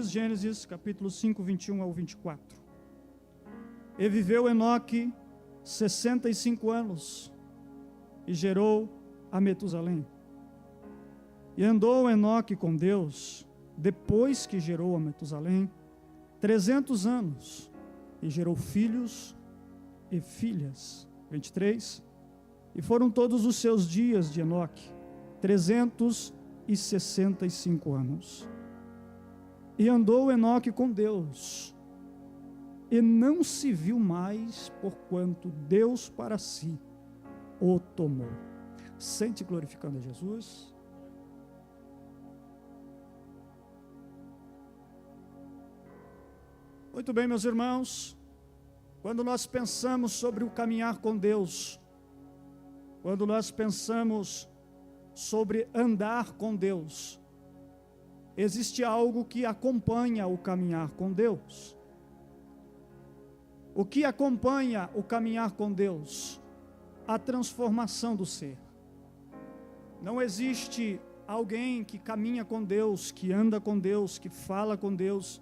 Gênesis capítulo 5, 21 ao 24. E viveu Enoque 65 anos e gerou a Metusalém. E andou Enoque com Deus, depois que gerou a Metusalém, 300 anos, e gerou filhos e filhas. 23. E foram todos os seus dias de Enoque 365 anos. E andou Enoque com Deus, e não se viu mais, porquanto Deus para si o tomou. Sente glorificando a Jesus. Muito bem, meus irmãos, quando nós pensamos sobre o caminhar com Deus, quando nós pensamos sobre andar com Deus, existe algo que acompanha o caminhar com Deus. O que acompanha o caminhar com Deus? A transformação do ser. Não existe alguém que caminha com Deus, que anda com Deus, que fala com Deus,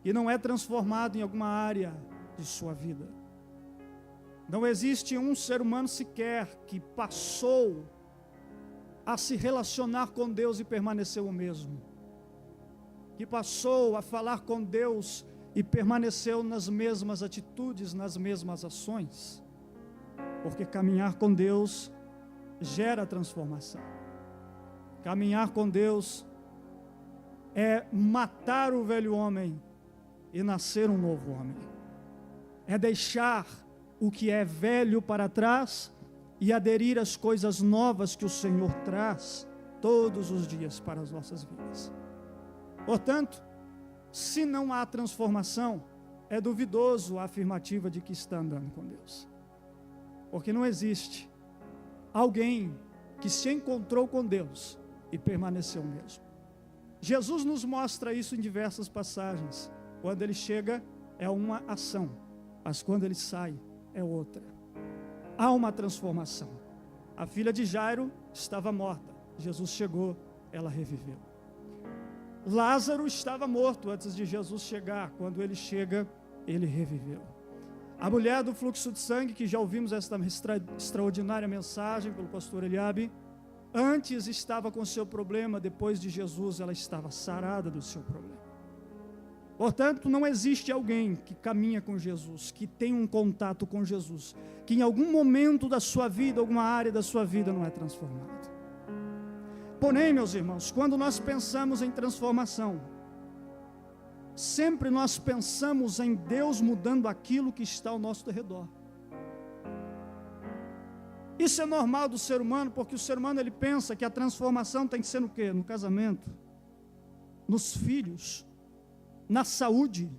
e não é transformado em alguma área de sua vida. Não existe um ser humano sequer que passou a se relacionar com Deus e permaneceu o mesmo, que passou a falar com Deus e permaneceu nas mesmas atitudes, nas mesmas ações, porque caminhar com Deus gera transformação. Caminhar com Deus é matar o velho homem e nascer um novo homem, é deixar o que é velho para trás e aderir às coisas novas que o Senhor traz todos os dias para as nossas vidas. Portanto, se não há transformação, é duvidoso a afirmativa de que está andando com Deus, porque não existe alguém que se encontrou com Deus e permaneceu mesmo. Jesus nos mostra isso em diversas passagens. Quando ele chega é uma ação, mas quando ele sai é outra. Há uma transformação. A filha de Jairo estava morta, Jesus chegou, ela reviveu. Lázaro estava morto antes de Jesus chegar, quando ele chega, ele reviveu. A mulher do fluxo de sangue, que já ouvimos esta extraordinária mensagem pelo pastor Eliabe, antes estava com seu problema, depois de Jesus ela estava sarada do seu problema. Portanto, não existe alguém que caminha com Jesus, que tem um contato com Jesus, que em algum momento da sua vida, alguma área da sua vida não é transformado. Porém, meus irmãos, quando nós pensamos em transformação, sempre nós pensamos em Deus mudando aquilo que está ao nosso redor. Isso é normal do ser humano, porque o ser humano ele pensa que a transformação tem que ser no quê? No casamento, nos filhos, na saúde,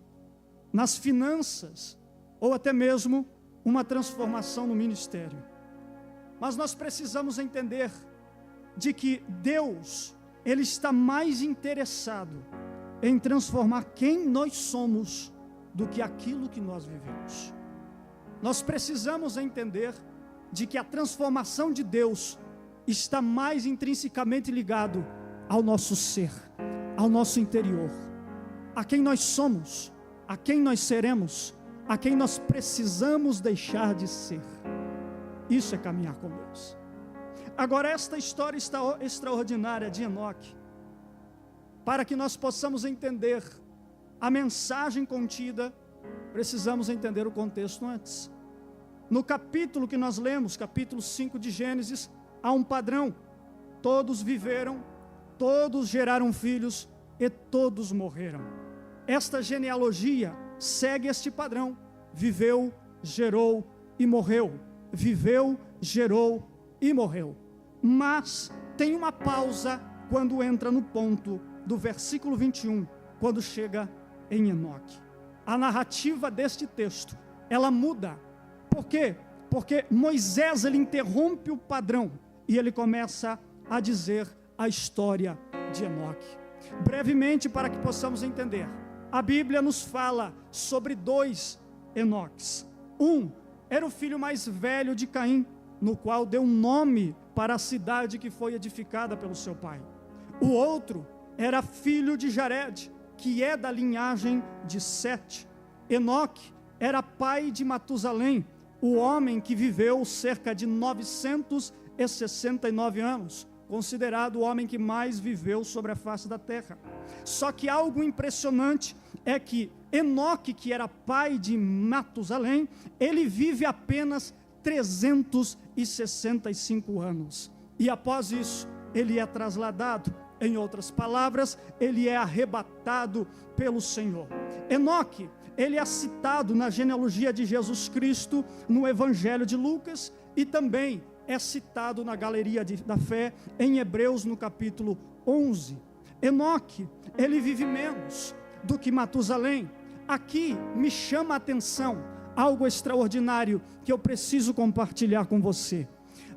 nas finanças, ou até mesmo uma transformação no ministério. Mas nós precisamos entender de que Deus, Ele está mais interessado em transformar quem nós somos do que aquilo que nós vivemos. Nós precisamos entender de que a transformação de Deus está mais intrinsecamente ligado ao nosso ser, ao nosso interior, a quem nós somos, a quem nós seremos, a quem nós precisamos deixar de ser. Isso é caminhar com Deus. Agora, esta história extraordinária de Enoque, para que nós possamos entender a mensagem contida, precisamos entender o contexto antes. No capítulo que nós lemos, capítulo 5 de Gênesis, há um padrão: todos viveram, todos geraram filhos e todos morreram. Esta genealogia segue este padrão: viveu, gerou e morreu, viveu, gerou e morreu. Mas tem uma pausa quando entra no ponto do versículo 21, quando chega em Enoque. A narrativa deste texto, ela muda. Por quê? Porque Moisés, ele interrompe o padrão e ele começa a dizer a história de Enoque. Brevemente, para que possamos entender, a Bíblia nos fala sobre dois Enoques. Um era o filho mais velho de Caim, no qual deu nome para a cidade que foi edificada pelo seu pai. O outro era filho de Jared, que é da linhagem de Sete. Enoque era pai de Matusalém, o homem que viveu cerca de 969 anos, considerado o homem que mais viveu sobre a face da terra. Só que algo impressionante é que Enoque, que era pai de Matusalém, ele vive apenas 365 anos. E após isso, ele é trasladado. Em outras palavras, ele é arrebatado pelo Senhor. Enoque, ele é citado na genealogia de Jesus Cristo, no Evangelho de Lucas, e também é citado na Galeria da Fé, em Hebreus, no capítulo 11. Enoque, ele vive menos do que Matusalém. Aqui me chama a atenção algo extraordinário que eu preciso compartilhar com você.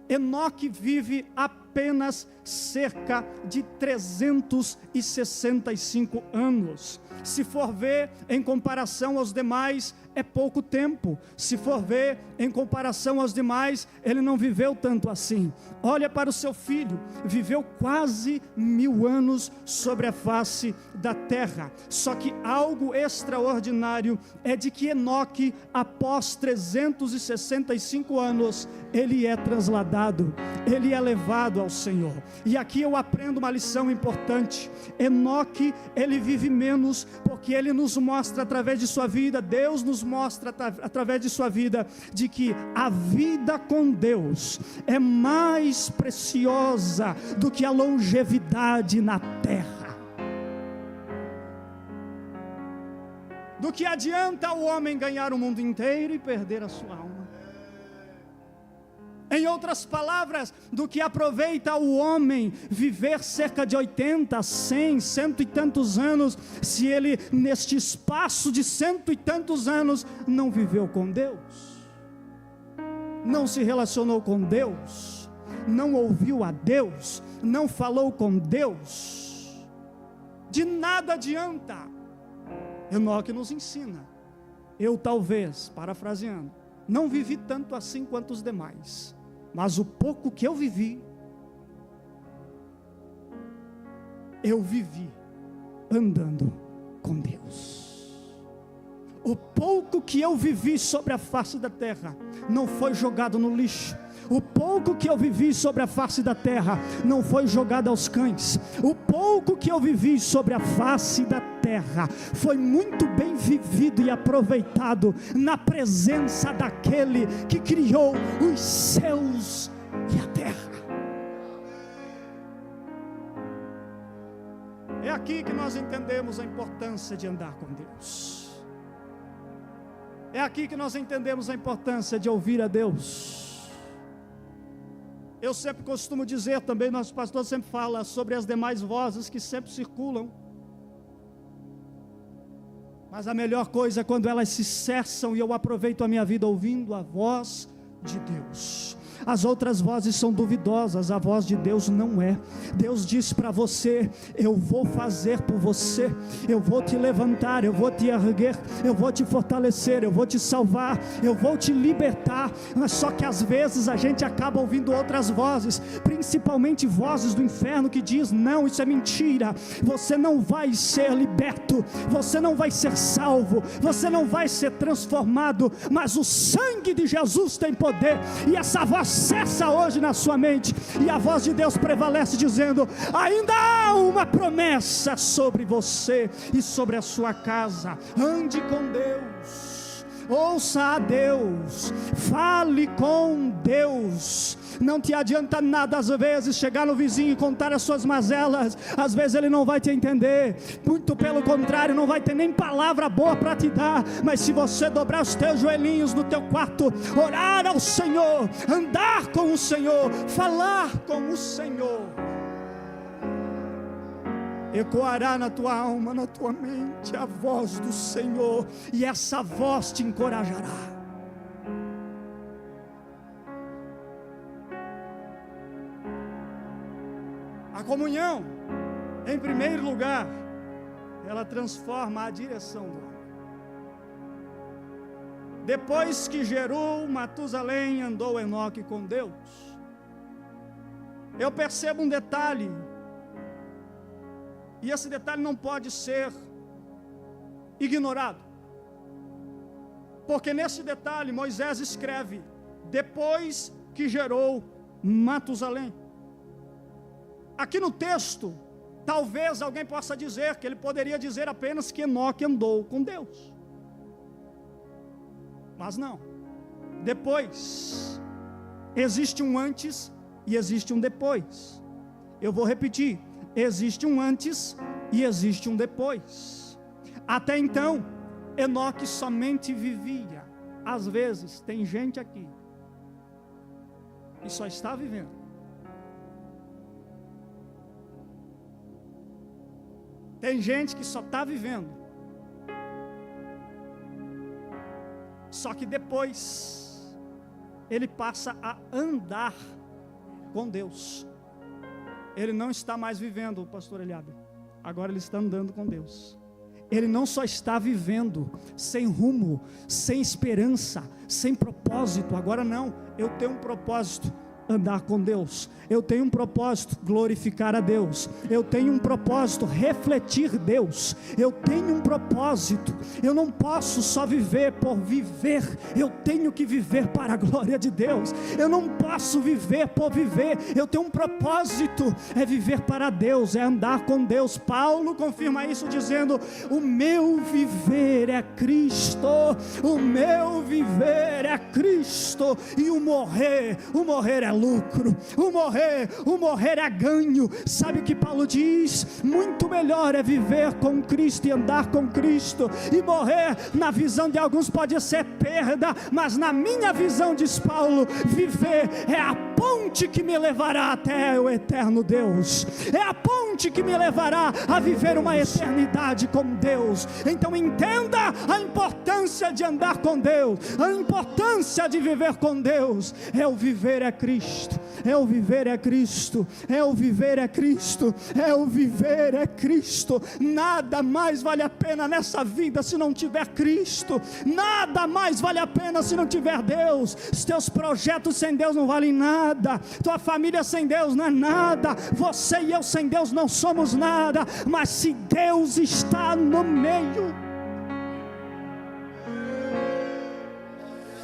Enoque vive apenas cerca de 365 anos. Se for ver em comparação aos demais, é pouco tempo. Se for ver em comparação aos demais, ele não viveu tanto assim. Olha para o seu filho, viveu quase 1000 anos sobre a face da terra. Só que algo extraordinário é de que Enoque, após 365 anos, ele é trasladado, ele é levado ao Senhor. E aqui eu aprendo uma lição importante. Enoque, ele vive menos, porque ele nos mostra através de sua vida, Deus nos mostra através de sua vida, de que a vida com Deus é mais preciosa do que a longevidade na terra. Do que adianta o homem ganhar o mundo inteiro e perder a sua alma? Em outras palavras, do que aproveita o homem viver cerca de 80, 100, cento e tantos anos, se ele neste espaço de cento e tantos anos não viveu com Deus, não se relacionou com Deus, não ouviu a Deus, não falou com Deus, de nada adianta. Enoque nos ensina. Eu talvez, parafraseando, não vivi tanto assim quanto os demais, mas o pouco que eu vivi andando com Deus. O pouco que eu vivi sobre a face da terra não foi jogado no lixo. O pouco que eu vivi sobre a face da terra não foi jogado aos cães. O pouco que eu vivi sobre a face da terra foi muito bem vivido e aproveitado na presença daquele que criou os céus e a terra. É aqui que nós entendemos a importância de andar com Deus. É aqui que nós entendemos a importância de ouvir a Deus. Eu sempre costumo dizer também, nosso pastor sempre fala sobre as demais vozes que sempre circulam. Mas a melhor coisa é quando elas se cessam e eu aproveito a minha vida ouvindo a voz de Deus. As outras vozes são duvidosas, a voz de Deus não é. Deus diz para você: eu vou fazer por você, eu vou te levantar, eu vou te erguer, eu vou te fortalecer, eu vou te salvar, eu vou te libertar. Mas só que às vezes a gente acaba ouvindo outras vozes, principalmente vozes do inferno, que diz: não, isso é mentira, você não vai ser liberto, você não vai ser salvo, você não vai ser transformado, mas o sangue de Jesus tem poder. E essa voz cessa hoje na sua mente, e a voz de Deus prevalece dizendo: ainda há uma promessa sobre você e sobre a sua casa. Ande com Deus, ouça a Deus, fale com Deus. Não te adianta nada às vezes chegar no vizinho e contar as suas mazelas. Às vezes ele não vai te entender, muito pelo contrário, não vai ter nem palavra boa para te dar. Mas se você dobrar os teus joelhinhos no teu quarto, orar ao Senhor, andar com o Senhor, falar com o Senhor, ecoará na tua alma, na tua mente a voz do Senhor, e essa voz te encorajará. A comunhão, em primeiro lugar, ela transforma a direção do homem. Depois que gerou Matusalém, andou Enoque com Deus. Eu percebo um detalhe, e esse detalhe não pode ser ignorado. Porque nesse detalhe Moisés escreve, depois que gerou Matusalém. Aqui no texto, talvez alguém possa dizer que ele poderia dizer apenas que Enoque andou com Deus. Mas não. Depois, existe um antes e existe um depois. Eu vou repetir, existe um antes e existe um depois. Até então, Enoque somente vivia. Às vezes, tem gente aqui que só está vivendo. Tem gente que só está vivendo. Só que depois ele passa a andar com Deus. Ele não está mais vivendo, pastor Eliabe. Agora ele está andando com Deus. Ele não só está vivendo sem rumo, sem esperança, sem propósito. Agora não, eu tenho um propósito. Andar com Deus, eu tenho um propósito, glorificar a Deus, eu tenho um propósito, refletir Deus, eu tenho um propósito, eu não posso só viver por viver, eu tenho que viver para a glória de Deus, eu não posso viver por viver, eu tenho um propósito, é viver para Deus, é andar com Deus. Paulo confirma isso dizendo, o meu viver é Cristo, o meu viver é Cristo, e o morrer é lucro, o morrer é ganho. Sabe o que Paulo diz? Muito melhor é viver com Cristo e andar com Cristo, e morrer na visão de alguns pode ser perda, mas na minha visão, diz Paulo, viver é a ponte que me levará até o eterno Deus, é a ponte que me levará a viver uma eternidade com Deus. Então entenda a importância de andar com Deus, a importância de viver com Deus. É o viver é Cristo, é o viver é Cristo, é o viver é Cristo, é o viver é Cristo. Nada mais vale a pena nessa vida se não tiver Cristo, nada mais vale a pena se não tiver Deus. Os teus projetos sem Deus não valem nada, tua família sem Deus não é nada, você e eu sem Deus não somos nada, mas se Deus está no meio,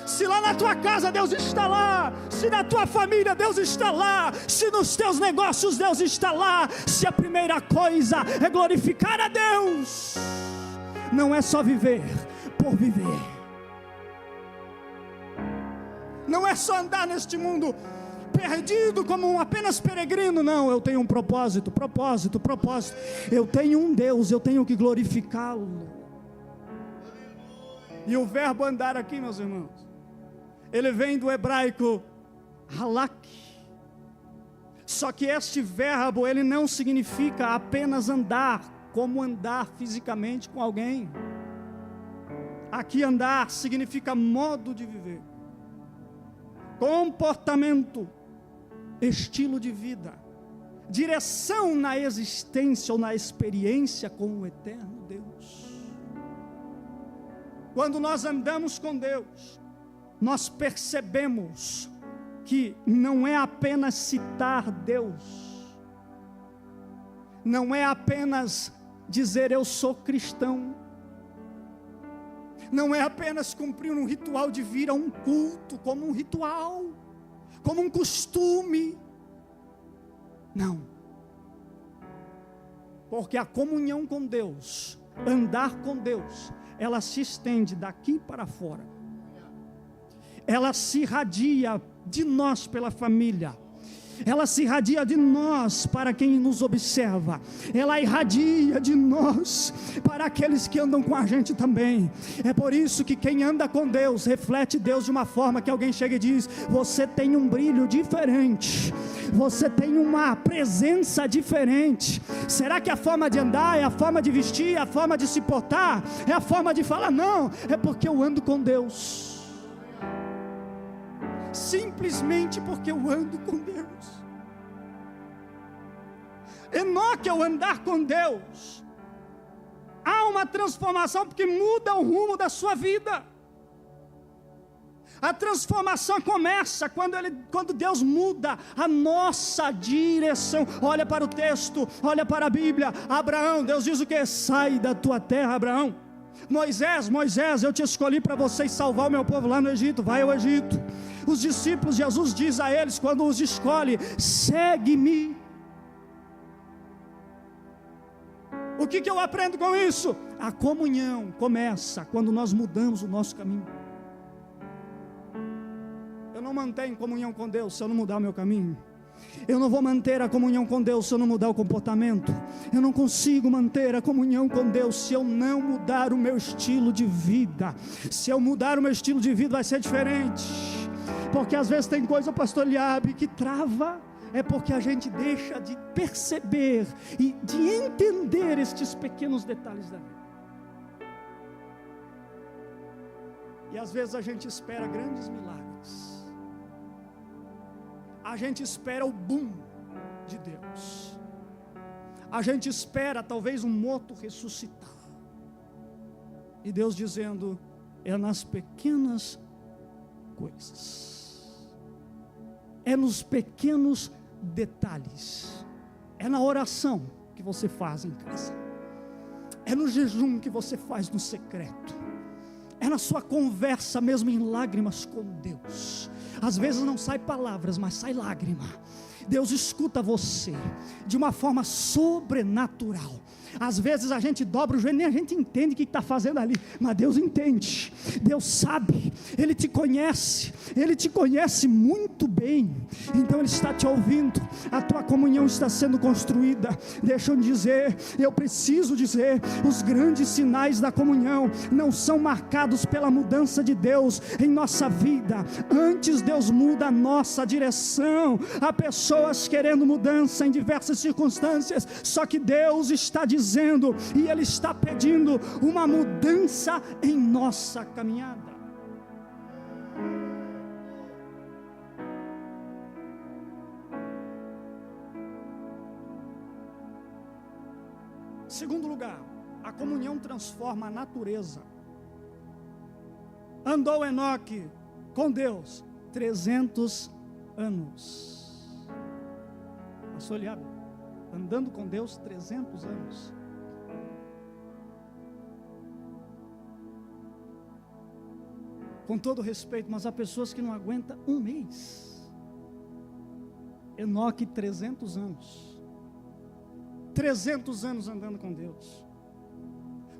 se lá na tua casa Deus está lá, se na tua família Deus está lá, se nos teus negócios Deus está lá, se a primeira coisa é glorificar a Deus, não é só viver por viver, não é só andar neste mundo perdido como um apenas peregrino. Não, eu tenho um propósito, eu tenho um Deus, eu tenho que glorificá-lo. E o verbo andar aqui, meus irmãos, ele vem do hebraico halak. Só que este verbo, ele não significa apenas andar, como andar fisicamente com alguém. Aqui andar significa modo de viver, comportamento, estilo de vida, direção na existência ou na experiência com o eterno Deus. Quando nós andamos com Deus, nós percebemos que não é apenas citar Deus, não é apenas dizer eu sou cristão, não é apenas cumprir um ritual de vir a um culto como um ritual, como um costume. Não, porque a comunhão com Deus, andar com Deus, ela se estende daqui para fora, ela se irradia de nós pela família, ela se irradia de nós para quem nos observa, ela irradia de nós para aqueles que andam com a gente também. É por isso que quem anda com Deus, reflete Deus de uma forma que alguém chega e diz, você tem um brilho diferente, você tem uma presença diferente. Será que a forma de andar é a forma de vestir, é a forma de se portar, é a forma de falar? Não, é porque eu ando com Deus, simplesmente porque eu ando com Deus. Enoque, ao andar com Deus, há uma transformação, porque muda o rumo da sua vida. A transformação começa quando Deus muda a nossa direção. Olha para o texto, olha para a Bíblia. Abraão, Deus diz o que? Sai da tua terra, Abraão, Moisés, eu te escolhi para vocês salvar o meu povo lá no Egito, vai ao Egito. Os discípulos, Jesus diz a eles, quando os escolhe: segue-me. O que eu aprendo com isso? A comunhão começa quando nós mudamos o nosso caminho. Eu não mantenho comunhão com Deus se eu não mudar o meu caminho. Eu não vou manter a comunhão com Deus se eu não mudar o comportamento. Eu não consigo manter a comunhão com Deus se eu não mudar o meu estilo de vida. Se eu mudar o meu estilo de vida vai ser diferente. Porque às vezes tem coisa, pastor Eliabe, que trava. É porque a gente deixa de perceber e de entender estes pequenos detalhes da vida. E às vezes a gente espera grandes milagres. A gente espera o boom de Deus. A gente espera talvez um morto ressuscitar. E Deus dizendo: é nas pequenas coisas. É nos pequenos detalhes. É na oração que você faz em casa. É no jejum que você faz no secreto. É na sua conversa mesmo em lágrimas com Deus. Às vezes não sai palavras, mas sai lágrima. Deus escuta você de uma forma sobrenatural. Às vezes a gente dobra o joelho, nem a gente entende o que está fazendo ali, mas Deus entende, Deus sabe, Ele te conhece muito bem, então Ele está te ouvindo, a tua comunhão está sendo construída. Deixa eu dizer, eu preciso dizer, os grandes sinais da comunhão não são marcados pela mudança de Deus em nossa vida. Antes Deus muda a nossa direção. Há pessoas querendo mudança em diversas circunstâncias, só que Deus está dizendo, e Ele está pedindo uma mudança em nossa caminhada. Segundo lugar, a comunhão transforma a natureza. Andou Enoque com Deus 300 anos. Pastor Eliabe, andando com Deus 300 anos. Com todo respeito, mas há pessoas que não aguentam um mês. Enoque 300 anos. 300 anos andando com Deus.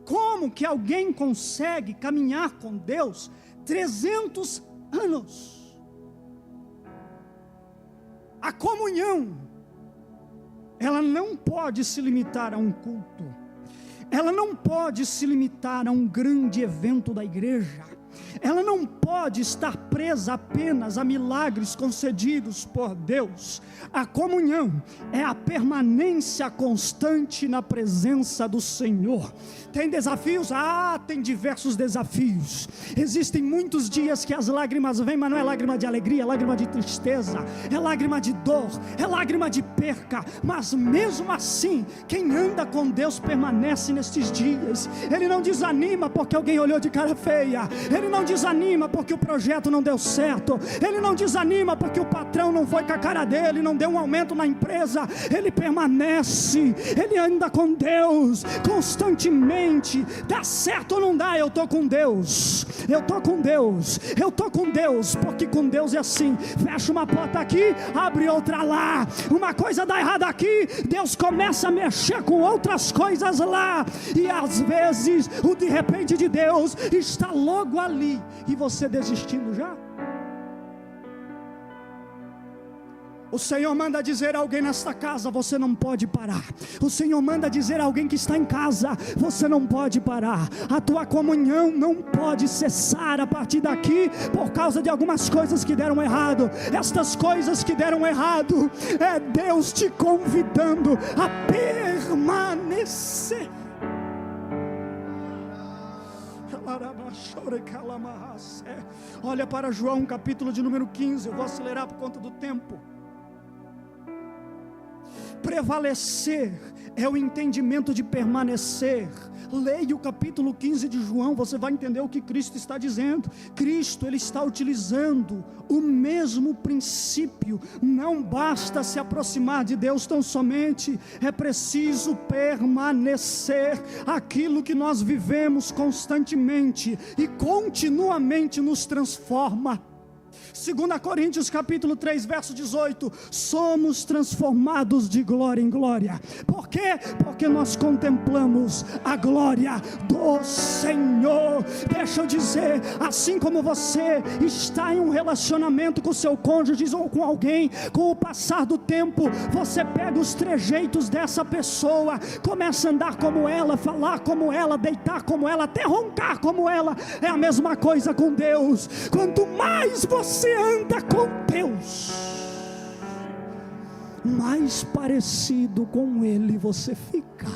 Como que alguém consegue caminhar com Deus 300 anos? A comunhão, ela não pode se limitar a um culto. Ela não pode se limitar a um grande evento da igreja. Ela não pode estar presa apenas a milagres concedidos por Deus. A comunhão é a permanência constante na presença do Senhor. Tem desafios? Tem diversos desafios. Existem muitos dias que as lágrimas vêm, mas não é lágrima de alegria, é lágrima de tristeza, é lágrima de dor, é lágrima de perca. Mas mesmo assim, quem anda com Deus permanece nestes dias. Ele não desanima porque alguém olhou de cara feia. Ele não desanima porque o projeto não deu certo. Ele não desanima porque o patrão não foi com a cara dele, não deu um aumento na empresa. Ele permanece, ele anda com Deus constantemente. Dá certo ou não dá? Eu estou com Deus. Eu estou com Deus. Eu estou com Deus, porque com Deus é assim: fecha uma porta aqui, abre outra lá. Uma coisa dá errado aqui, Deus começa a mexer com outras coisas lá. E às vezes o de repente de Deus está logo ali e você desistindo já. O Senhor manda dizer a alguém nesta casa: você não pode parar. O Senhor manda dizer a alguém que está em casa: você não pode parar. A tua comunhão não pode cessar a partir daqui por causa de algumas coisas que deram errado. Estas coisas que deram errado é Deus te convidando a permanecer. Olha para João capítulo de número 15. Eu vou acelerar por conta do tempo. Prevalecer é o entendimento de permanecer. Leia o capítulo 15 de João, você vai entender o que Cristo está dizendo. Cristo, Ele está utilizando o mesmo princípio. Não basta se aproximar de Deus tão somente, é preciso permanecer. Aquilo que nós vivemos constantemente e continuamente nos transforma. 2 Coríntios capítulo 3, verso 18, somos transformados de glória em glória. Por quê? Porque nós contemplamos a glória do Senhor. Deixa eu dizer, assim como você está em um relacionamento com seu cônjuge ou com alguém, com o passar do tempo, você pega os trejeitos dessa pessoa, começa a andar como ela, falar como ela, deitar como ela, até roncar como ela. É a mesma coisa com Deus. Quanto mais você anda com Deus, mais parecido com Ele você fica.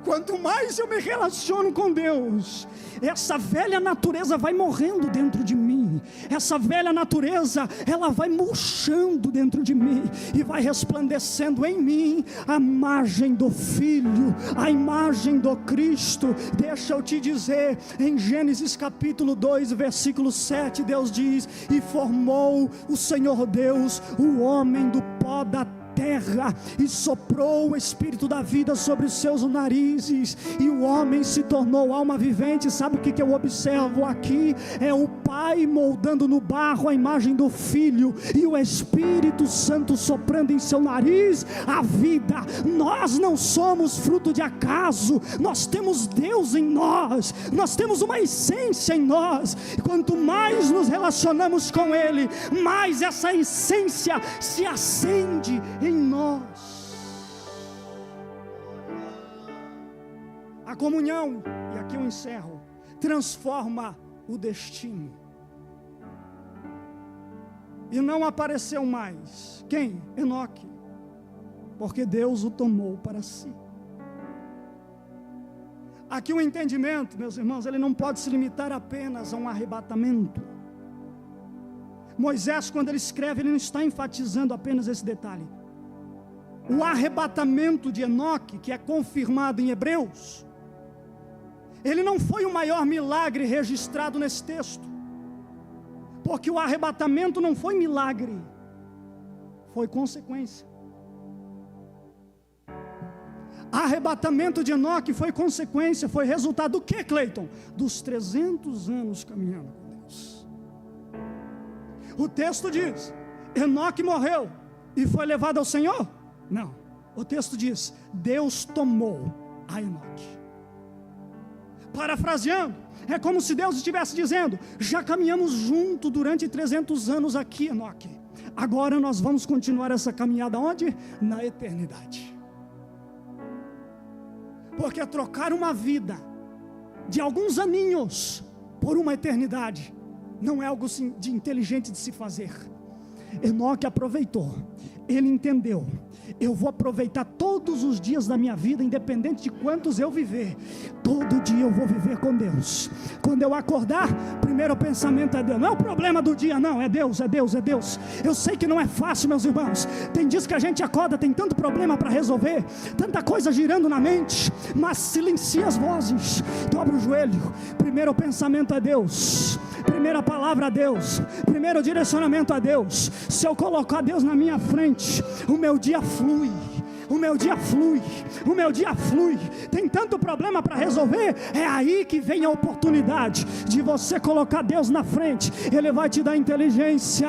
Quanto mais eu me relaciono com Deus, essa velha natureza vai morrendo dentro de mim. Essa velha natureza, ela vai murchando dentro de mim e vai resplandecendo em mim a imagem do Filho, a imagem do Cristo. Deixa eu te dizer, em Gênesis capítulo 2, versículo 7, Deus diz: e formou o Senhor Deus o homem do pó da terra, e soprou o Espírito da vida sobre os seus narizes, e o homem se tornou alma vivente. Sabe o que eu observo aqui? É o Pai moldando no barro a imagem do Filho, e o Espírito Santo soprando em seu nariz a vida. Nós não somos fruto de acaso, nós temos Deus em nós, nós temos uma essência em nós, e quanto mais nos relacionamos com Ele, mais essa essência se acende em nós. A comunhão, e aqui eu encerro, transforma o destino. E não apareceu mais. Quem? Enoque. Porque Deus o tomou para si. Aqui o entendimento, meus irmãos, ele não pode se limitar apenas a um arrebatamento. Moisés, quando ele escreve, ele não está enfatizando apenas esse detalhe. O arrebatamento de Enoque, que é confirmado em Hebreus, ele não foi o maior milagre registrado nesse texto, porque o arrebatamento não foi milagre, foi consequência. Arrebatamento de Enoque foi consequência, foi resultado do que, Cleiton? Dos 300 anos caminhando com Deus. O texto diz: Enoque morreu e foi levado ao Senhor? Não, o texto diz: Deus tomou a Enoque. Parafraseando, é como se Deus estivesse dizendo: já caminhamos junto durante 300 anos aqui, Enoque, agora nós vamos continuar essa caminhada onde? Na eternidade. Porque trocar uma vida de alguns aninhos por uma eternidade não é algo de inteligente de se fazer. Enoque aproveitou, ele entendeu: eu vou aproveitar todos os dias da minha vida, independente de quantos eu viver. Todo dia eu vou viver com Deus. Quando eu acordar, primeiro pensamento é Deus. Não é o problema do dia, não, é Deus, é Deus, é Deus. Eu sei que não é fácil, meus irmãos. Tem dias que a gente acorda, tem tanto problema para resolver, tanta coisa girando na mente, mas silencia as vozes, dobra o joelho. Primeiro pensamento é Deus, primeira palavra a Deus, primeiro direcionamento a Deus. Se eu colocar Deus na minha frente, o meu dia flui, o meu dia flui, o meu dia flui. Tem tanto problema para resolver, é aí que vem a oportunidade de você colocar Deus na frente. Ele vai te dar inteligência,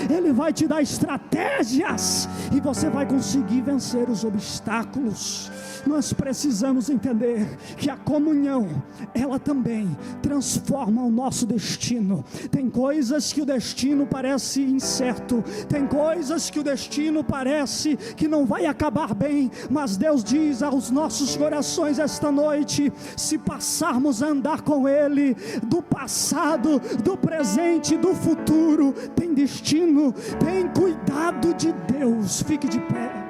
Ele vai te dar estratégias, e você vai conseguir vencer os obstáculos. Nós precisamos entender que a comunhão, ela também transforma o nosso destino. Tem coisas que o destino parece incerto, tem coisas que o destino parece que não vai acabar bem, mas Deus diz aos nossos corações esta noite: se passarmos a andar com Ele, do passado, do presente, do futuro, tem destino, tem cuidado de Deus. Fique de pé.